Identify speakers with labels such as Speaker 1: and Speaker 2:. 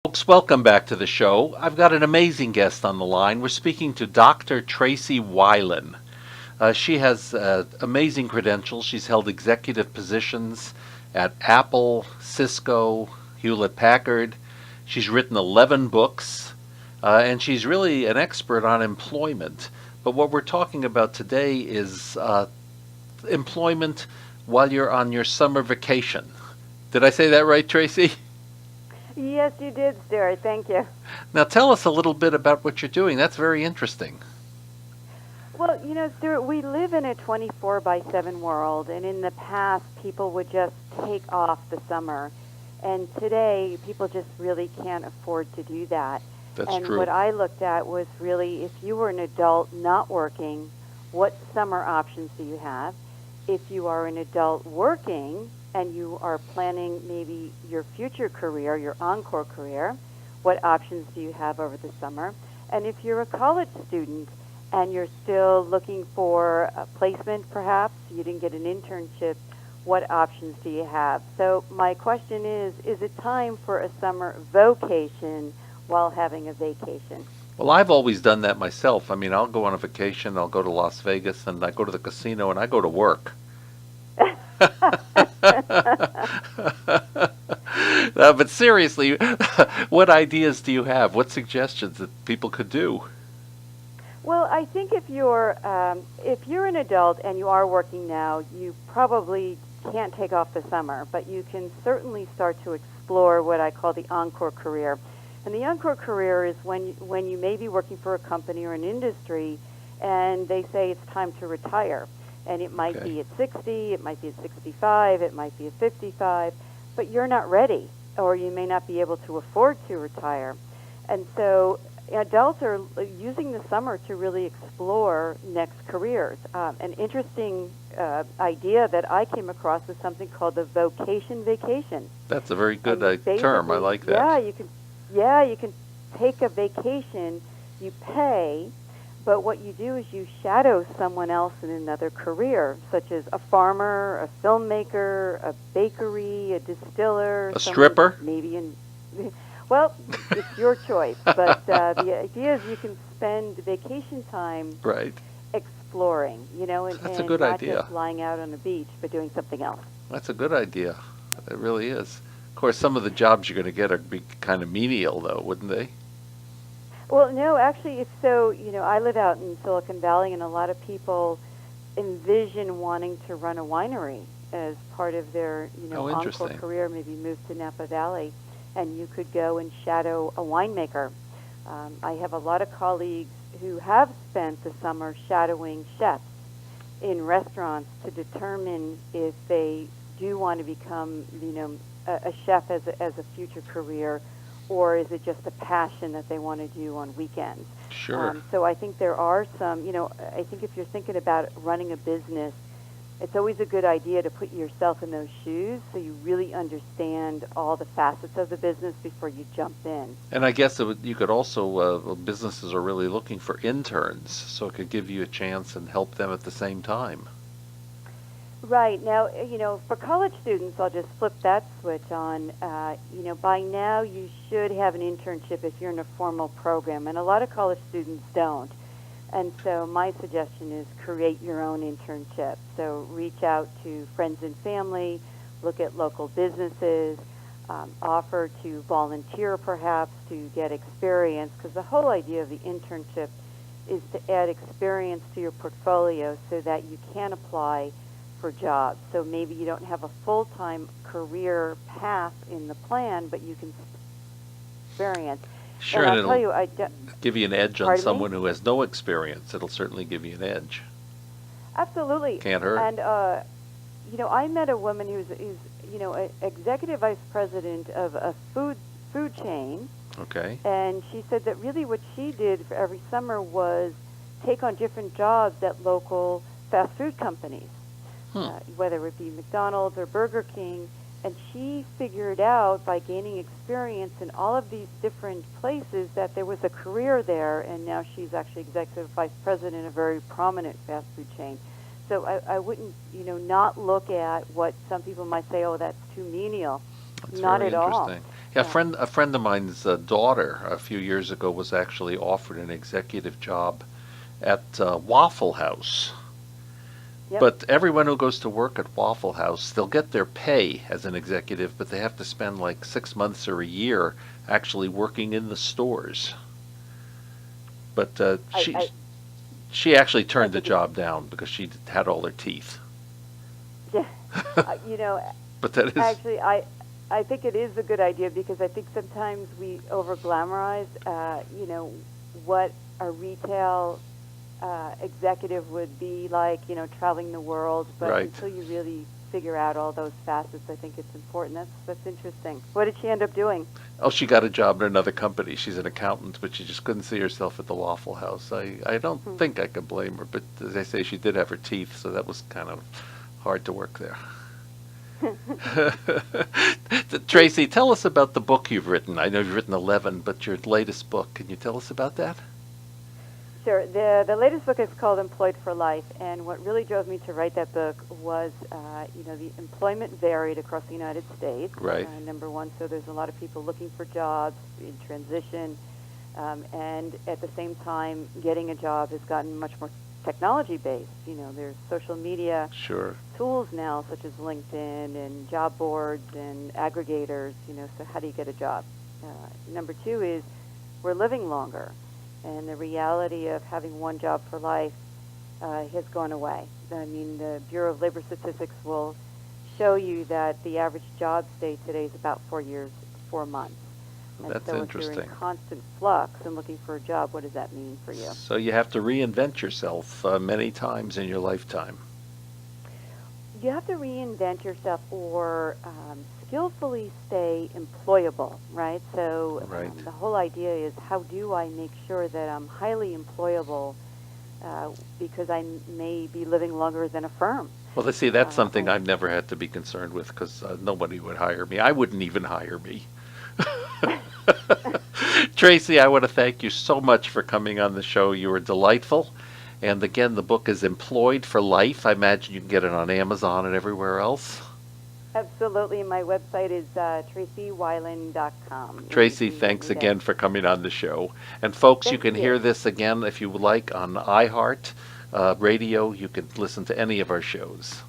Speaker 1: Folks, welcome back to the show. I've got an amazing guest on the line. We're speaking to Dr. Tracey Wilen. She has amazing credentials. She's held executive positions at Apple, Cisco, Hewlett Packard. She's written 11 books, and she's really an expert on employment. But what we're talking about today is employment while you're on your summer vacation. Did I say that right, Tracey?
Speaker 2: Yes, you did, Stuart. Thank you.
Speaker 1: Now tell us a little bit about what you're doing. That's very interesting.
Speaker 2: Well, Stuart, we live in a 24 by 7 world, and in the past, people would just take off the summer. And today, people just really can't afford to do that.
Speaker 1: That's
Speaker 2: and
Speaker 1: true.
Speaker 2: what I looked at was really, if you were an adult not working, what summer options do you have? If you are an adult working, and you are planning maybe your future career, your Encore career, what options do you have over the summer? And if you're a college student and you're still looking for a placement perhaps, you didn't get an internship, what options do you have? So my question is it time for a summer vocation while having a vacation?
Speaker 1: Well, I've always done that myself. I mean, I'll go on a vacation, I'll go to Las Vegas, and I go to the casino, and I go to work. No, but seriously, what ideas do you have? What suggestions that people could do?
Speaker 2: Well, I think if you're an adult and you are working now, you probably can't take off the summer, but you can certainly start to explore what I call the Encore Career. And the Encore Career is when you may be working for a company or an industry, and they say it's time to retire. And it might be at 60, it might be at 65, it might be at 55, but you're not ready, or you may not be able to afford to retire. And so adults are using the summer to really explore next careers. An interesting idea that I came across was something called the Vocation vacation.
Speaker 1: That's a very good term. I like that.
Speaker 2: You can take a vacation, you pay, but what you do is you shadow someone else in another career, such as a farmer, a filmmaker, a bakery, a distiller.
Speaker 1: A stripper?
Speaker 2: Well, it's your choice. But the idea is you can spend vacation time
Speaker 1: right.
Speaker 2: exploring,
Speaker 1: That's
Speaker 2: and
Speaker 1: a good
Speaker 2: not
Speaker 1: idea.
Speaker 2: just lying out on the beach, but doing something else.
Speaker 1: That's a good idea. It really is. Of course, some of the jobs you're going to get are be kind of menial, though, wouldn't they?
Speaker 2: Well, no, actually, it's so, I live out in Silicon Valley, and a lot of people envision wanting to run a winery as part of their, Encore career, maybe move to Napa Valley, and you could go and shadow a winemaker. I have a lot of colleagues who have spent the summer shadowing chefs in restaurants to determine if they do want to become, a chef as a future career, or is it just a passion that they want to do on weekends?
Speaker 1: Sure.
Speaker 2: So I think there are some, I think if you're thinking about running a business, it's always a good idea to put yourself in those shoes so you really understand all the facets of the business before you jump in.
Speaker 1: And I guess you could also, businesses are really looking for interns, so it could give you a chance and help them at the same time.
Speaker 2: Right. Now, for college students, I'll just flip that switch on. By now you should have an internship if you're in a formal program, and a lot of college students don't. And so my suggestion is create your own internship. So reach out to friends and family, look at local businesses, offer to volunteer perhaps to get experience, because the whole idea of the internship is to add experience to your portfolio so that you can apply for jobs. So maybe you don't have a full-time career path in the plan, but you can experience.
Speaker 1: Sure,
Speaker 2: and
Speaker 1: and
Speaker 2: I'll
Speaker 1: it'll
Speaker 2: tell you,
Speaker 1: give you an edge on someone who has no experience. It'll certainly give you an edge.
Speaker 2: Absolutely.
Speaker 1: Can't hurt.
Speaker 2: And, I met a woman who's an executive vice president of a food chain.
Speaker 1: Okay.
Speaker 2: And she said that really what she did for every summer was take on different jobs at local fast food companies. Whether it be McDonald's or Burger King, and she figured out by gaining experience in all of these different places that there was a career there, and now she's actually executive vice president of a very prominent fast food chain. So I wouldn't, not look at what some people might say, oh, that's too menial.
Speaker 1: That's
Speaker 2: Not
Speaker 1: very
Speaker 2: at all.
Speaker 1: interesting. Yeah, a friend of mine's daughter a few years ago was actually offered an executive job at Waffle House.
Speaker 2: Yep.
Speaker 1: But everyone who goes to work at Waffle House, they'll get their pay as an executive, but they have to spend like 6 months or a year actually working in the stores. But
Speaker 2: I, I,
Speaker 1: she actually
Speaker 2: I
Speaker 1: turned the
Speaker 2: think it's,
Speaker 1: job down because she had all her teeth.
Speaker 2: yeah, you know,
Speaker 1: But that is
Speaker 2: actually, I think it is a good idea because I think sometimes we over glamorize, what a retail executive would be like, traveling the world. But
Speaker 1: right.
Speaker 2: until you really figure out all those facets, I think it's important. That's interesting. What did she end up doing?
Speaker 1: Oh, she got a job in another company. She's an accountant, but she just couldn't see herself at the Waffle House. I don't
Speaker 2: Hmm.
Speaker 1: think I could blame her, but as I say, she did have her teeth, so that was kind of hard to work there. Tracey, tell us about the book you've written. I know you've written 11, but your latest book, can you tell us about that?
Speaker 2: Sure. The latest book is called Employed for Life, and what really drove me to write that book was, the employment varied across the United States.
Speaker 1: Right.
Speaker 2: Number one, so there's a lot of people looking for jobs in transition, and at the same time, getting a job has gotten much more technology-based. There's social media
Speaker 1: Sure.
Speaker 2: tools now, such as LinkedIn and job boards and aggregators. So how do you get a job? Number two is we're living longer. And the reality of having one job for life has gone away. I mean, the Bureau of Labor Statistics will show you that the average job stay today is about 4 years, 4 months. And
Speaker 1: That's
Speaker 2: so if
Speaker 1: interesting.
Speaker 2: you're in constant flux and looking for a job, what does that mean for you?
Speaker 1: So you have to reinvent yourself many times in your lifetime.
Speaker 2: You have to reinvent yourself or skillfully stay employable, right? So
Speaker 1: Right.
Speaker 2: the whole idea is how do I make sure that I'm highly employable because I may be living longer than a firm.
Speaker 1: Well, let's see, that's something
Speaker 2: And
Speaker 1: I've never had to be concerned with because nobody would hire me. I wouldn't even hire me. Tracey, I want to thank you so much for coming on the show. You were delightful. And again, the book is Employed for Life. I imagine you can get it on Amazon and everywhere else.
Speaker 2: Absolutely. My website is TraceyWilen.com.
Speaker 1: Tracey, thanks again for coming on the show. And folks, you
Speaker 2: Thank
Speaker 1: can
Speaker 2: you.
Speaker 1: hear this again if you would like on iHeart Radio. You can listen to any of our shows.